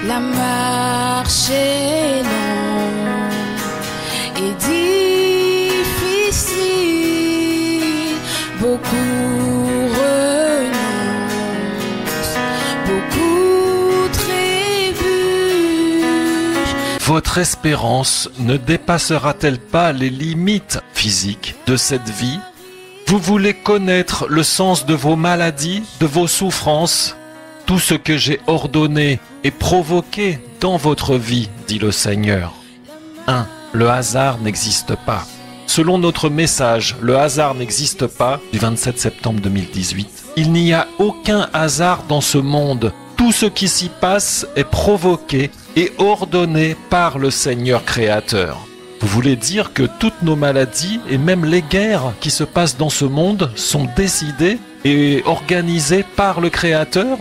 La marche est longue et difficile, beaucoup renoncent, beaucoup trébuchent. Votre espérance ne dépassera-t-elle pas les limites physiques de cette vie? Vous voulez connaître le sens de vos maladies, de vos souffrances? Tout ce que j'ai ordonné et provoqué dans votre vie, dit le Seigneur. 1. Le hasard n'existe pas. Selon notre message, le hasard n'existe pas, du 27 septembre 2018. Il n'y a aucun hasard dans ce monde. Tout ce qui s'y passe est provoqué et ordonné par le Seigneur créateur. Vous voulez dire que toutes nos maladies et même les guerres qui se passent dans ce monde sont décidées et organisées par le Créateur?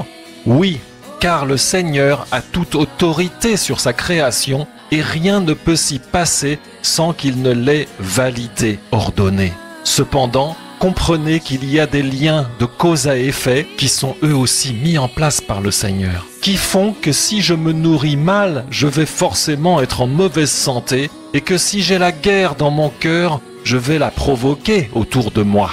Oui, car le Seigneur a toute autorité sur sa création et rien ne peut s'y passer sans qu'il ne l'ait validé, ordonné. Cependant, comprenez qu'il y a des liens de cause à effet qui sont eux aussi mis en place par le Seigneur, qui font que si je me nourris mal, je vais forcément être en mauvaise santé et que si j'ai la guerre dans mon cœur, je vais la provoquer autour de moi.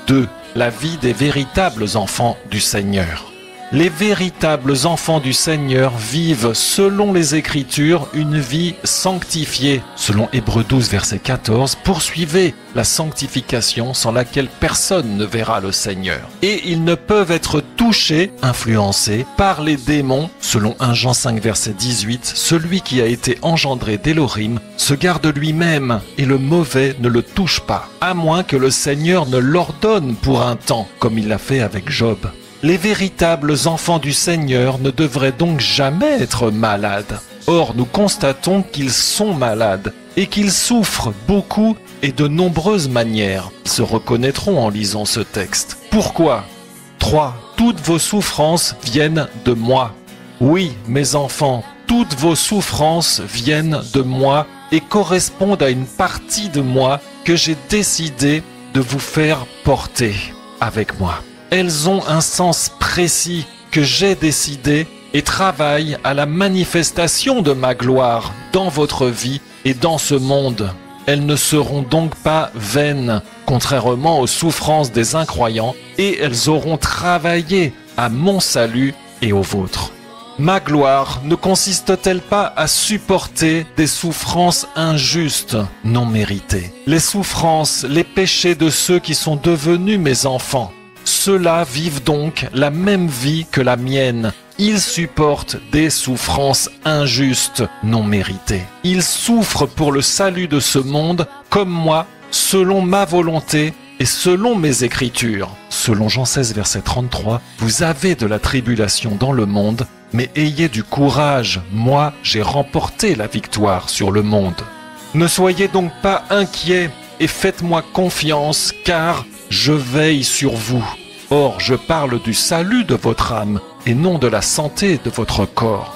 2. La vie des véritables enfants du Seigneur. Les véritables enfants du Seigneur vivent, selon les Écritures, une vie sanctifiée. Selon Hébreux 12, verset 14, poursuivez la sanctification sans laquelle personne ne verra le Seigneur. Et ils ne peuvent être touchés, influencés par les démons. Selon 1 Jean 5, verset 18, celui qui a été engendré d'Élohim se garde lui-même et le mauvais ne le touche pas, à moins que le Seigneur ne l'ordonne pour un temps, comme il l'a fait avec Job. Les véritables enfants du Seigneur ne devraient donc jamais être malades. Or, nous constatons qu'ils sont malades et qu'ils souffrent beaucoup et de nombreuses manières. Ils se reconnaîtront en lisant ce texte. Pourquoi? 3. Toutes vos souffrances viennent de moi. Oui, mes enfants, toutes vos souffrances viennent de moi et correspondent à une partie de moi que j'ai décidé de vous faire porter avec moi. Elles ont un sens précis que j'ai décidé et travaillent à la manifestation de ma gloire dans votre vie et dans ce monde. Elles ne seront donc pas vaines, contrairement aux souffrances des incroyants, et elles auront travaillé à mon salut et au vôtre. Ma gloire ne consiste-t-elle pas à supporter des souffrances injustes, non méritées? Les souffrances, les péchés de ceux qui sont devenus mes enfants. Ceux-là vivent donc la même vie que la mienne. Ils supportent des souffrances injustes, non méritées. Ils souffrent pour le salut de ce monde, comme moi, selon ma volonté et selon mes Écritures. Selon Jean 16, verset 33, vous avez de la tribulation dans le monde, mais ayez du courage. Moi, j'ai remporté la victoire sur le monde. Ne soyez donc pas inquiets et faites-moi confiance, car je veille sur vous. Or, je parle du salut de votre âme et non de la santé de votre corps.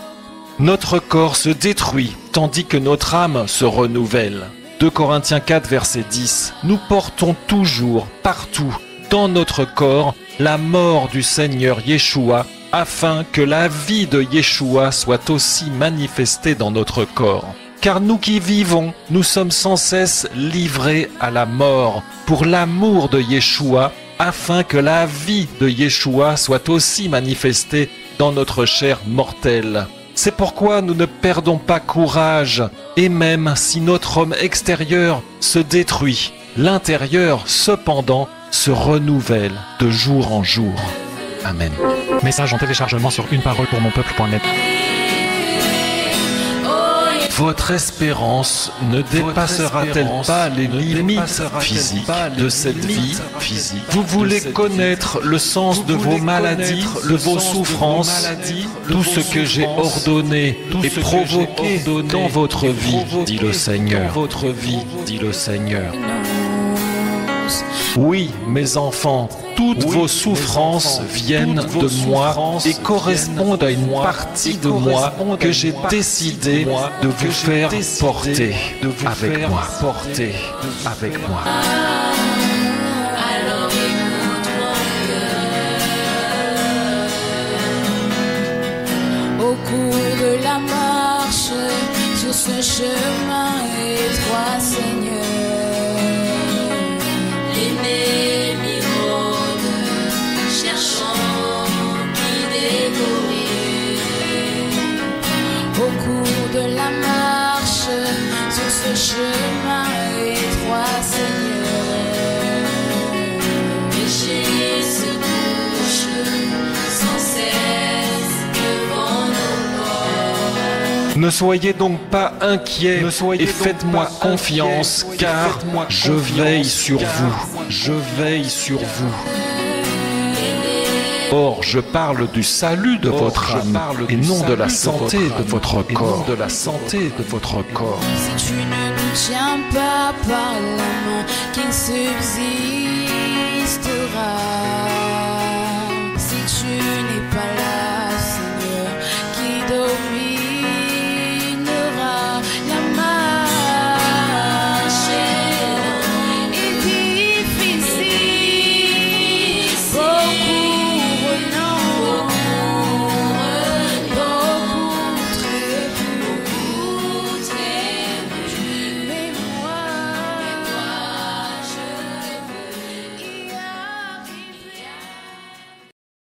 Notre corps se détruit tandis que notre âme se renouvelle. 2 Corinthiens 4, verset 10. Nous portons toujours, partout, dans notre corps, la mort du Seigneur Yeshua, afin que la vie de Yeshua soit aussi manifestée dans notre corps. Car nous qui vivons, nous sommes sans cesse livrés à la mort pour l'amour de Yeshua, afin que la vie de Yeshua soit aussi manifestée dans notre chair mortelle. C'est pourquoi nous ne perdons pas courage, et même si notre homme extérieur se détruit, l'intérieur, cependant, se renouvelle de jour en jour. Amen. Message en téléchargement sur uneparolepourmonpeuple.net. Votre espérance ne dépassera-t-elle pas les limites physiques de cette vie physique? Vous voulez connaître le sens de vos maladies, de vos souffrances, tout ce que j'ai ordonné et provoqué dans votre vie, dit le Seigneur. Oui, mes enfants, toutes vos souffrances viennent de moi et correspondent à une partie de moi que j'ai décidé de vous faire porter avec moi. Au cours de la la marche sur ce chemin étroit, Seigneur. L'ennemi rôde, cherchant qui dévorer. Au cours de la marche sur ce chemin étroit, Seigneur, péché se couche sans cesse devant nos portes. Ne soyez donc pas inquiets et faites-moi confiance, car je veille sur vous. Je veille sur vous. Or, je parle du salut de votre âme et non de la santé de votre corps. De la santé de votre corps. Si tu ne nous tiens pas par la main, qu'il subsistera. Si tu n'es pas là,